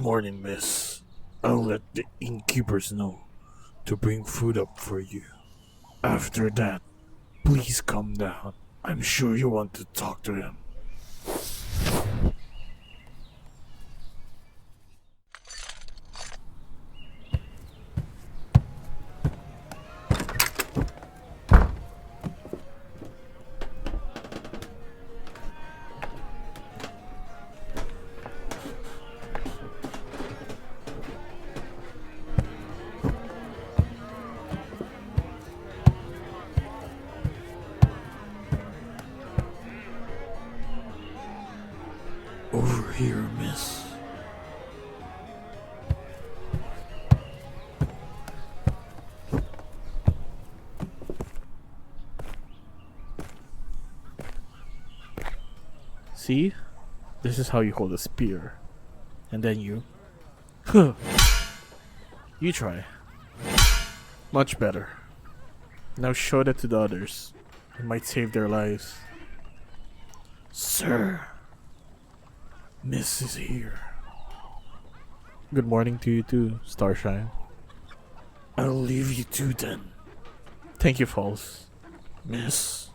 morning, miss. I'll let the innkeepers know to bring food up for you. After that, please come down. I'm sure you want to talk to him. Over here, miss. See? This is how you hold a spear. And then you... You try. Much better. Now show that to the others. It might save their lives. Sir, miss is here. Good morning to you too, Starshine. I'll leave you two then, Thank you, Falls. miss.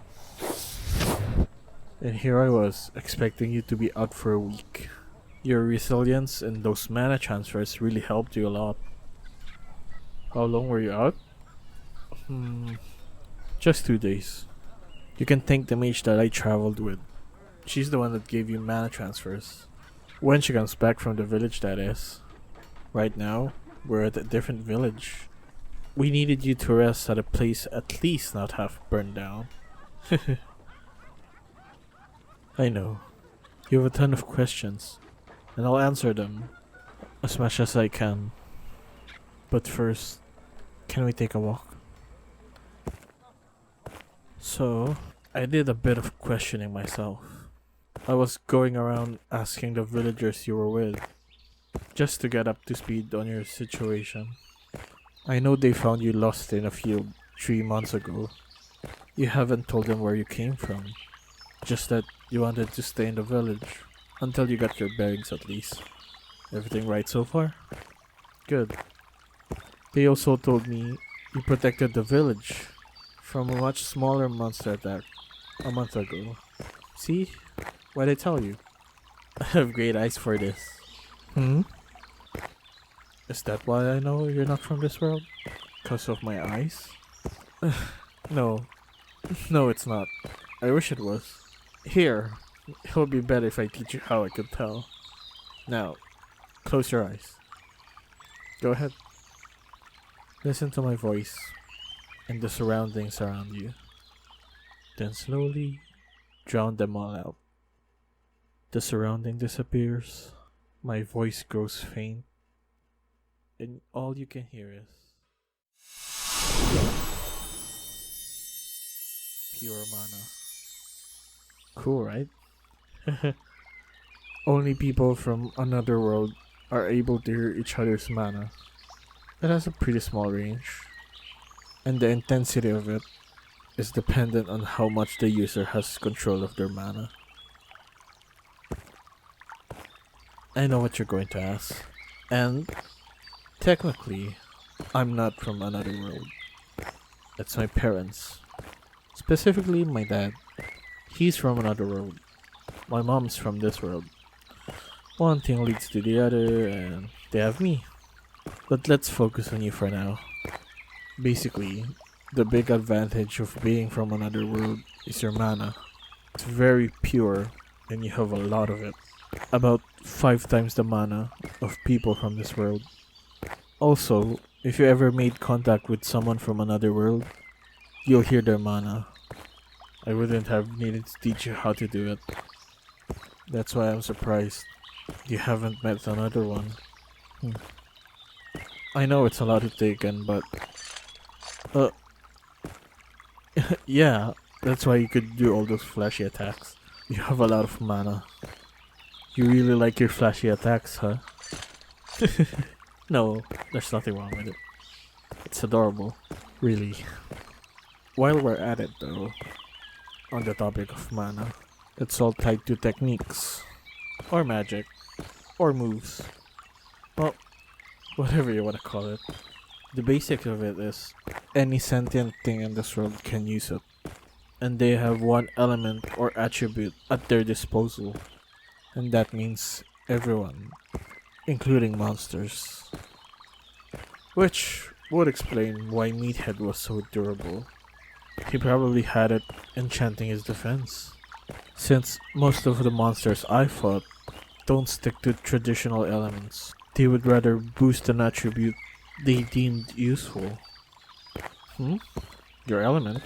And here I was, expecting you to be out for a week. Your resilience and those mana transfers really helped you a lot. How long were you out? Just 2 days. You can thank the mage that I traveled with. She's the one that gave you mana transfers. When she comes back from the village, that is. Right now, we're at a different village. We needed you to rest at a place at least not half burned down. I know. You have a ton of questions, and I'll answer them as much as I can. But first, can we take a walk? So, I did a bit of questioning myself. I was going around asking the villagers you were with, just to get up to speed on your situation. I know they found you lost in a field 3 months ago. You haven't told them where you came from, just that you wanted to stay in the village until you got your bearings at least. Everything right so far? Good. They also told me you protected the village from a much smaller monster attack a month ago. See? What'd I tell you? I have great eyes for this. Is that why I know you're not from this world? 'Cause of my eyes? No. No, it's not. I wish it was. Here, it would be better if I teach you how I could tell. Now, close your eyes. Go ahead. Listen to my voice and the surroundings around you. Then slowly drown them all out. The surrounding disappears. My voice grows faint. And all you can hear is pure mana. Cool, right? Only people from another world are able to hear each other's mana. It has a pretty small range, and the intensity of it is dependent on how much the user has control of their mana. I know what you're going to ask, and technically, I'm not from another world. That's my parents. Specifically, my dad. He's from another world. My mom's from this world. One thing leads to the other, and they have me. But let's focus on you for now. Basically, the big advantage of being from another world is your mana. It's very pure, and you have a lot of it. About 5 times the mana of people from this world. Also, if you ever made contact with someone from another world, you'll hear their mana. I wouldn't have needed to teach you how to do it. That's why I'm surprised you haven't met another one. I know it's a lot to take in, but... yeah, that's why you could do all those flashy attacks. You have a lot of mana. You really like your flashy attacks, huh? No, there's nothing wrong with it. It's adorable. Really. While we're at it though, on the topic of mana, it's all tied to techniques, or magic, or moves. Well, whatever you want to call it. The basics of it is any sentient thing in this world can use it, and they have one element or attribute at their disposal, and that means everyone, including monsters. Which would explain why Meathead was so durable. He probably had it enchanting his defense, since most of the monsters I fought don't stick to traditional elements. They would rather boost an attribute they deemed useful. Hmm? Your element?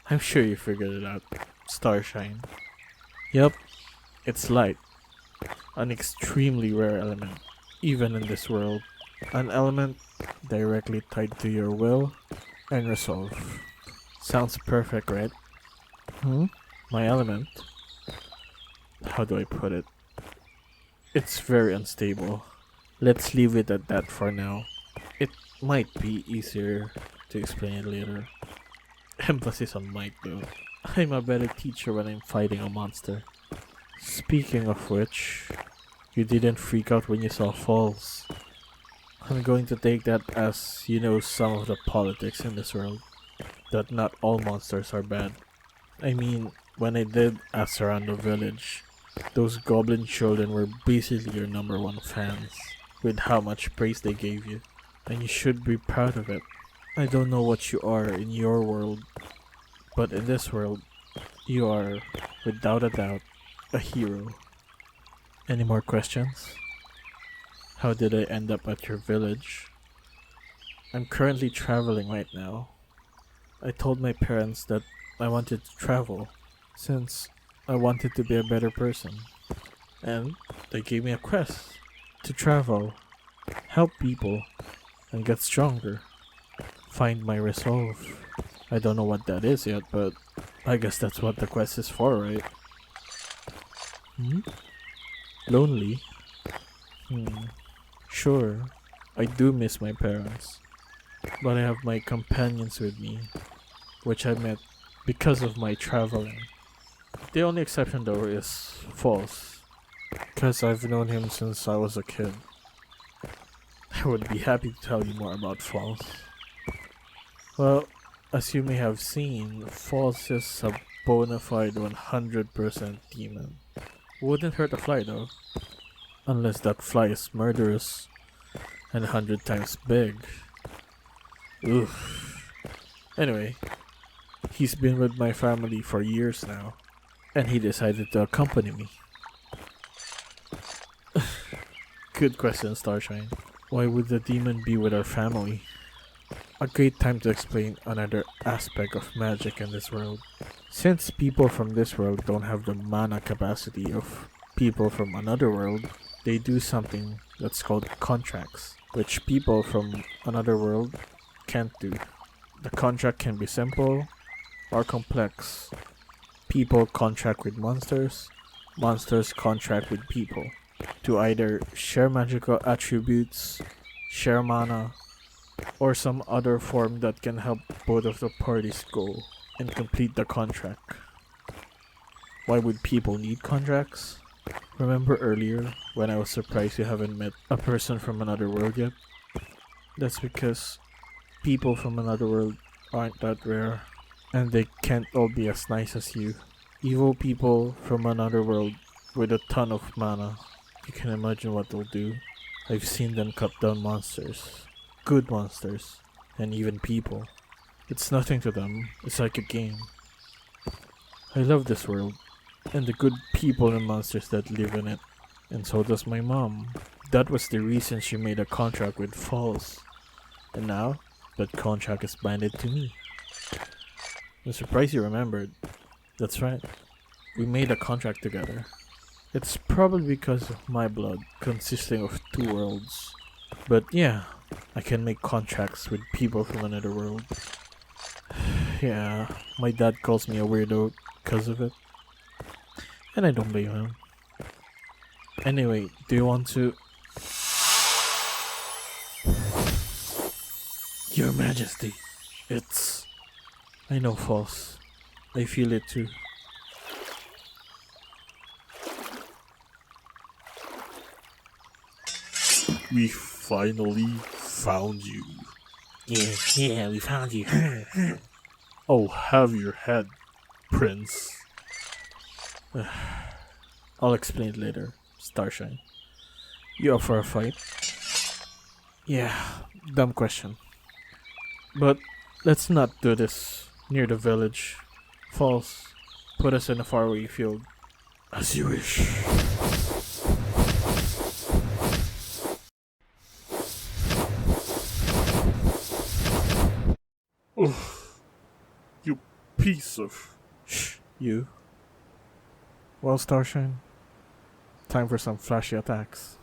I'm sure you figured it out. Starshine. Yep, it's light. An extremely rare element, even in this world. An element directly tied to your will and resolve. Sounds perfect, right? Hmm? My element? How do I put it? It's very unstable. Let's leave it at that for now. It might be easier to explain it later. Emphasis on might though. I'm a better teacher when I'm fighting a monster. Speaking of which, you didn't freak out when you saw falls. I'm going to take that as you know some of the politics in this world. That not all monsters are bad. I mean, when I did ask around the village, those goblin children were basically your number one fans, with how much praise they gave you, and you should be proud of it. I don't know what you are in your world, but in this world, you are, without a doubt, a hero. Any more questions? How did I end up at your village? I'm currently traveling right now. I told my parents that I wanted to travel, since I wanted to be a better person. And they gave me a quest to travel, help people, and get stronger. Find my resolve. I don't know what that is yet, but I guess that's what the quest is for, right? Hmm? Lonely? Sure, I do miss my parents, but I have my companions with me, which I met because of my traveling. The only exception though is False, because I've known him since I was a kid. I would be happy to tell you more about False. Well, as you may have seen, False is a bona fide 100% demon. Wouldn't hurt a fly though, unless that fly is murderous and 100 times big. Oof. Anyway, he's been with my family for years now, and he decided to accompany me. Good question, Starshine. Why would the demon be with our family? A great time to explain another aspect of magic in this world. Since people from this world don't have the mana capacity of people from another world, they do something that's called contracts, which people from another world can't do. The contract can be simple or complex. People contract with monsters, monsters contract with people to either share magical attributes, share mana, or some other form that can help both of the parties go and complete the contract. Why would people need contracts? Remember earlier when I was surprised you haven't met a person from another world yet? That's because people from another world aren't that rare, and they can't all be as nice as you. Evil people from another world with a ton of mana. You can imagine what they'll do. I've seen them cut down monsters, good monsters, and even people. It's nothing to them, it's like a game. I love this world, and the good people and monsters that live in it, and so does my mom. That was the reason she made a contract with Falls, and now that contract is binded to me. I'm surprised you remembered. That's right, we made a contract together. It's probably because of my blood consisting of two worlds. But yeah, I can make contracts with people from another world. Yeah, my dad calls me a weirdo because of it. And I don't blame him. Anyway, do you want to... Your Majesty, it's... I know, False. I feel it too. We finally found you. Yeah, we found you. I'll have your head, Prince. I'll explain it later, Starshine. You up for a fight? Yeah, dumb question. But let's not do this near the village. Falls, put us in a faraway field. As you wish. Oh, you piece of. Shh, you. Well, Starshine, time for some flashy attacks.